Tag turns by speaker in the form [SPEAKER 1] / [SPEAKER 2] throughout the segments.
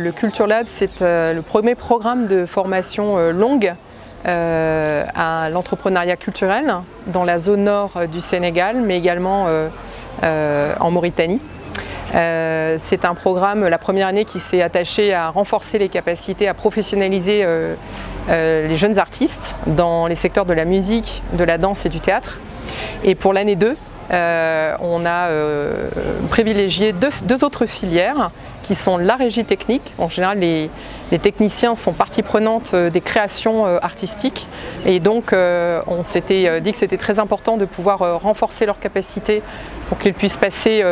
[SPEAKER 1] le Culture Lab, c'est le premier programme de formation longue à l'entrepreneuriat culturel dans la zone nord du Sénégal, mais également en Mauritanie. C'est un programme, la première année, qui s'est attaché à renforcer les capacités, à professionnaliser les jeunes artistes dans les secteurs de la musique, de la danse et du théâtre. Et pour l'année 2, on a privilégié deux autres filières qui sont la régie technique. En général, les techniciens sont partie prenante des créations artistiques et donc on s'était dit que c'était très important de pouvoir renforcer leurs capacités pour qu'ils puissent passer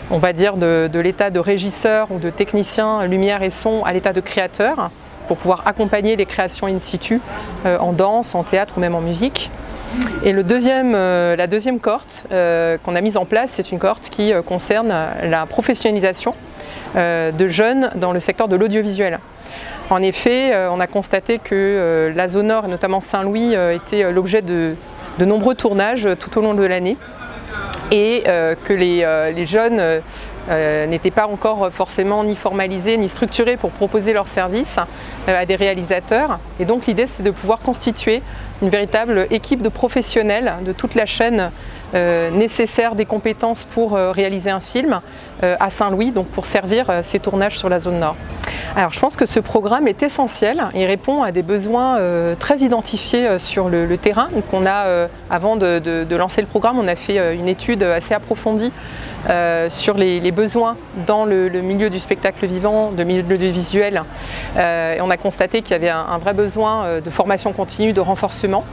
[SPEAKER 1] on va dire de l'état de régisseur ou de technicien lumière et son à l'état de créateur pour pouvoir accompagner les créations in situ en danse, en théâtre ou même en musique. Et la deuxième cohorte qu'on a mise en place, c'est une cohorte qui concerne la professionnalisation de jeunes dans le secteur de l'audiovisuel. En effet, on a constaté que la zone nord, et notamment Saint-Louis, était l'objet de nombreux tournages tout au long de l'année et que les jeunes n'étaient pas encore forcément ni formalisés ni structurés pour proposer leurs services à des réalisateurs. Et donc l'idée, c'est de pouvoir constituer une véritable équipe de professionnels de toute la chaîne nécessaire des compétences pour réaliser un film à Saint-Louis, donc pour servir ces tournages sur la zone nord. Alors je pense que ce programme est essentiel, il répond à des besoins très identifiés sur le terrain. Donc on a, avant de lancer le programme, on a fait une étude assez approfondie sur les besoins dans le milieu du spectacle vivant, de milieu du visuel. Et on a constaté qu'il y avait un vrai besoin de formation continue, de renforcement,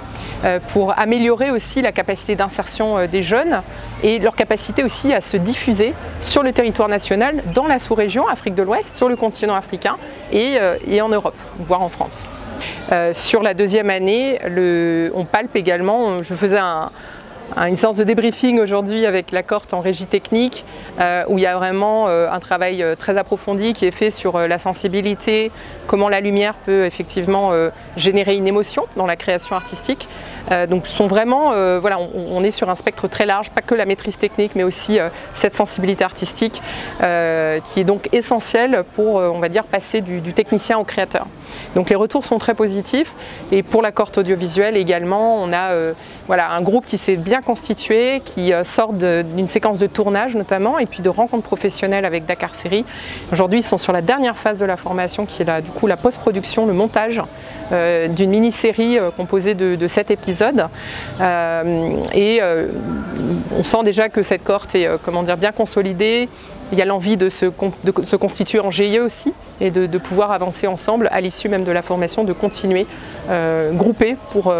[SPEAKER 1] pour améliorer aussi la capacité d'insertion des jeunes et leur capacité aussi à se diffuser sur le territoire national, dans la sous-région, Afrique de l'Ouest, sur le continent africain et en Europe, voire en France. Sur la deuxième année, on palpe également, je faisais une séance de débriefing aujourd'hui avec la cohorte en régie technique où il y a vraiment un travail très approfondi qui est fait sur la sensibilité, comment la lumière peut effectivement générer une émotion dans la création artistique. Donc voilà, on est sur un spectre très large, pas que la maîtrise technique mais aussi cette sensibilité artistique qui est donc essentielle pour, on va dire, passer du technicien au créateur. Donc les retours sont très positifs et pour la cohorte audiovisuelle également, on a voilà, un groupe qui s'est bien constitué, qui sort d'une séquence de tournage notamment et puis de rencontres professionnelles avec Dakar Série. Aujourd'hui, ils sont sur la dernière phase de la formation qui est du coup la post-production, le montage d'une mini-série composée de 7 épisodes. On sent déjà que cette cohorte est bien consolidée. Il y a l'envie de se constituer en GIE aussi et de pouvoir avancer ensemble à l'issue même de la formation, de continuer groupés pour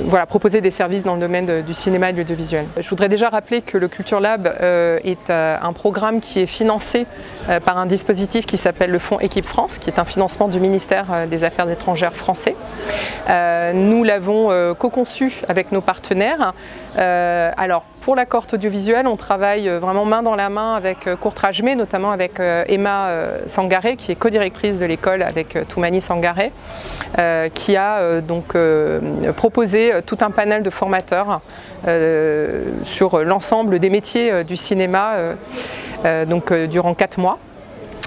[SPEAKER 1] voilà, proposer des services dans le domaine du cinéma et de l'audiovisuel. Je voudrais déjà rappeler que le Culture Lab est un programme qui est financé par un dispositif qui s'appelle le Fonds Équipe France, qui est un financement du ministère des Affaires étrangères français. Nous l'avons co-conçu avec nos partenaires. Alors, pour la cohorte audiovisuelle, on travaille vraiment main dans la main avec Courtrajmé, notamment avec Emma Sangaré, qui est co-directrice de l'école avec Toumani Sangaré, qui a donc proposé tout un panel de formateurs sur l'ensemble des métiers du cinéma durant 4 mois.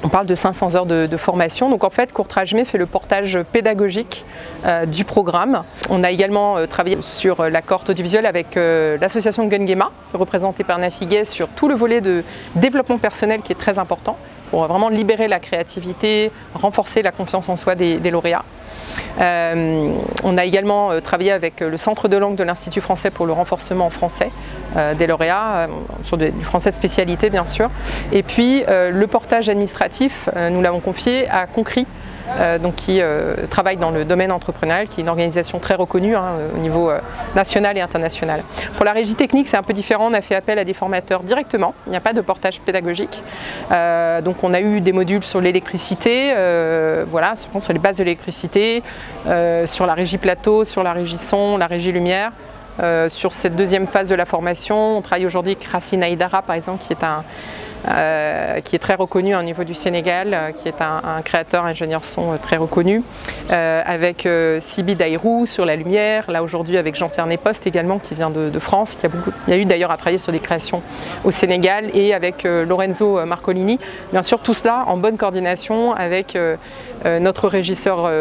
[SPEAKER 1] On parle de 500 heures de formation. Donc en fait, Courtrajmé fait le portage pédagogique du programme. On a également travaillé sur la cohorte audiovisuelle avec l'association Gungema, représentée par Nafiguet, sur tout le volet de développement personnel qui est très important pour vraiment libérer la créativité, renforcer la confiance en soi des lauréats. On a également travaillé avec le Centre de langue de l'Institut français pour le renforcement en français des lauréats, sur du français de spécialité bien sûr. Et puis le portage administratif, nous l'avons confié à Concri, qui travaille dans le domaine entrepreneurial, qui est une organisation très reconnue au niveau national et international. Pour la régie technique, c'est un peu différent, on a fait appel à des formateurs directement, il n'y a pas de portage pédagogique. Donc on a eu des modules sur l'électricité, voilà, sur les bases de l'électricité, sur la régie plateau, sur la régie son, la régie lumière. Sur cette deuxième phase de la formation, on travaille aujourd'hui avec Racine Aïdara par exemple, qui est qui est très reconnu au niveau du Sénégal, qui est un créateur, ingénieur son très reconnu, avec Sibi Daïrou sur la lumière, là aujourd'hui avec Jean-Pierre Néposte également qui vient de France, il y a eu d'ailleurs à travailler sur des créations au Sénégal, et avec Lorenzo Marcolini, bien sûr tout cela en bonne coordination avec notre régisseur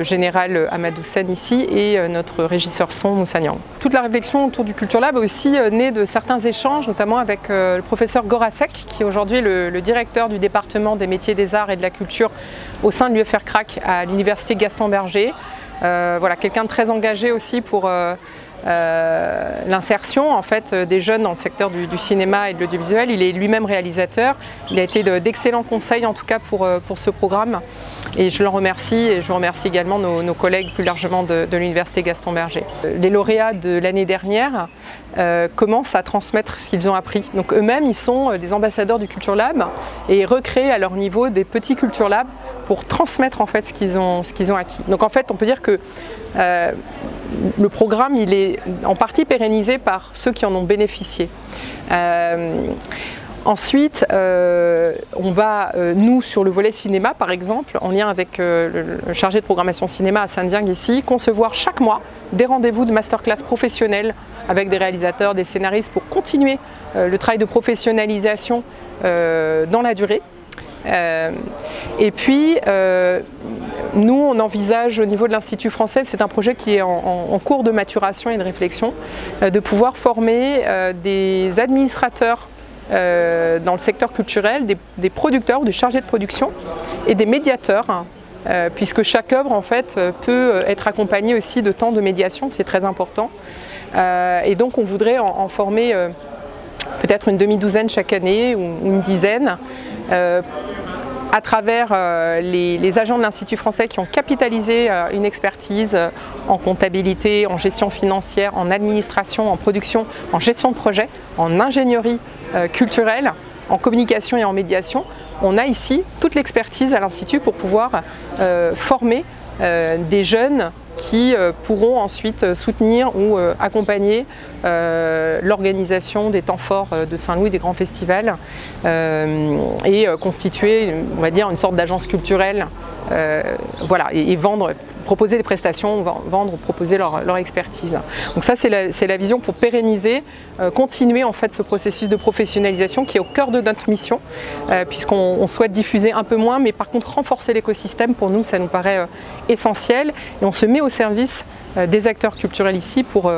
[SPEAKER 1] général Amadou Sen ici et notre régisseur son Moussa Niang. Toute la réflexion autour du Culture Lab est aussi née de certains échanges, notamment avec le professeur Gorasek, qui est aujourd'hui le directeur du département des métiers des arts et de la culture au sein de l'UFR Crac à l'université Gaston Berger. Voilà, quelqu'un de très engagé aussi pour l'insertion en fait des jeunes dans le secteur du cinéma et de l'audiovisuel. Il est lui-même réalisateur, il a été d'excellents conseils en tout cas pour ce programme, et je l'en remercie, et je remercie également nos collègues plus largement de l'université Gaston Berger. Les lauréats de l'année dernière commencent à transmettre ce qu'ils ont appris. Donc eux-mêmes ils sont des ambassadeurs du Culture Lab et recréent à leur niveau des petits Culture Lab pour transmettre en fait ce qu'ils ont acquis. Donc en fait on peut dire que le programme il est en partie pérennisé par ceux qui en ont bénéficié. Ensuite, on va, nous, sur le volet cinéma par exemple, en lien avec le chargé de programmation cinéma à Saint-Dieng ici, concevoir chaque mois des rendez-vous de masterclass professionnels avec des réalisateurs, des scénaristes pour continuer le travail de professionnalisation dans la durée. Et puis, nous, on envisage au niveau de l'Institut français, c'est un projet qui est en cours de maturation et de réflexion, de pouvoir former des administrateurs dans le secteur culturel, des producteurs ou des chargés de production et des médiateurs, puisque chaque œuvre en fait peut être accompagnée aussi de temps de médiation, c'est très important. Et donc on voudrait en former peut-être une demi-douzaine chaque année ou une dizaine, à travers les agents de l'Institut français qui ont capitalisé une expertise en comptabilité, en gestion financière, en administration, en production, en gestion de projet, en ingénierie culturelle, en communication et en médiation. On a ici toute l'expertise à l'Institut pour pouvoir former des jeunes qui pourront ensuite soutenir ou accompagner l'organisation des temps forts de Saint-Louis, des grands festivals, et constituer, on va dire, une sorte d'agence culturelle, voilà, et vendre, proposer des prestations, vendre, proposer leur expertise. Donc ça c'est la vision pour pérenniser, continuer en fait ce processus de professionnalisation qui est au cœur de notre mission, puisqu'on souhaite diffuser un peu moins, mais par contre renforcer l'écosystème, pour nous ça nous paraît essentiel, et on se met au service des acteurs culturels ici pour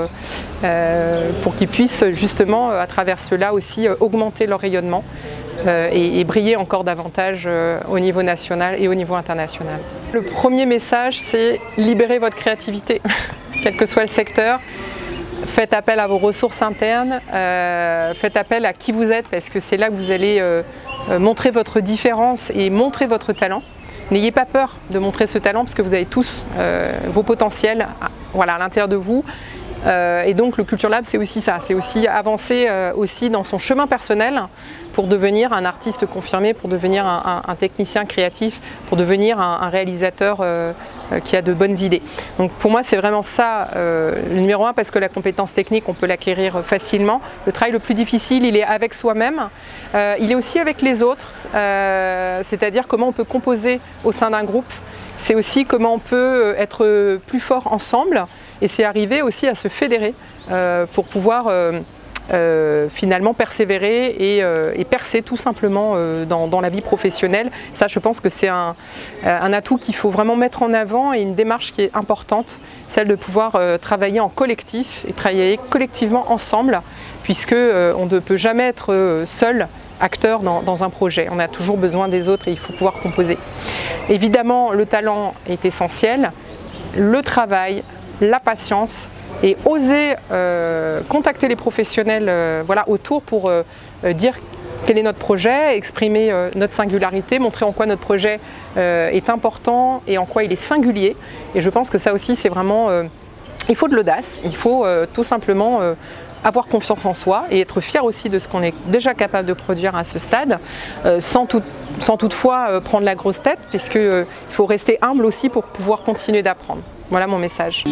[SPEAKER 1] qu'ils puissent justement à travers cela aussi augmenter leur rayonnement et briller encore davantage au niveau national et au niveau international. Le premier message, c'est libérer votre créativité, quel que soit le secteur. Faites appel à vos ressources internes, faites appel à qui vous êtes, parce que c'est là que vous allez montrer votre différence et montrer votre talent. N'ayez pas peur de montrer ce talent, parce que vous avez tous vos potentiels, voilà, à l'intérieur de vous. Et donc le Culture Lab c'est aussi ça, c'est aussi avancer aussi dans son chemin personnel pour devenir un artiste confirmé, pour devenir un technicien créatif, pour devenir un réalisateur qui a de bonnes idées. Donc pour moi c'est vraiment ça le numéro un, parce que la compétence technique on peut l'acquérir facilement. Le travail le plus difficile il est avec soi-même, il est aussi avec les autres, c'est-à-dire comment on peut composer au sein d'un groupe. C'est aussi comment on peut être plus fort ensemble, et c'est arriver aussi à se fédérer pour pouvoir finalement persévérer et percer tout simplement dans la vie professionnelle. Ça je pense que c'est un atout qu'il faut vraiment mettre en avant, et une démarche qui est importante, celle de pouvoir travailler en collectif et travailler collectivement ensemble, puisque on ne peut jamais être seul acteur dans un projet. On a toujours besoin des autres et il faut pouvoir composer. Évidemment, le talent est essentiel, le travail, la patience, et oser contacter les professionnels voilà, autour pour dire quel est notre projet, exprimer notre singularité, montrer en quoi notre projet est important et en quoi il est singulier. Et je pense que ça aussi c'est vraiment... il faut de l'audace, il faut tout simplement avoir confiance en soi et être fier aussi de ce qu'on est déjà capable de produire à ce stade, sans toutefois prendre la grosse tête, puisqu'il faut rester humble aussi pour pouvoir continuer d'apprendre. Voilà mon message.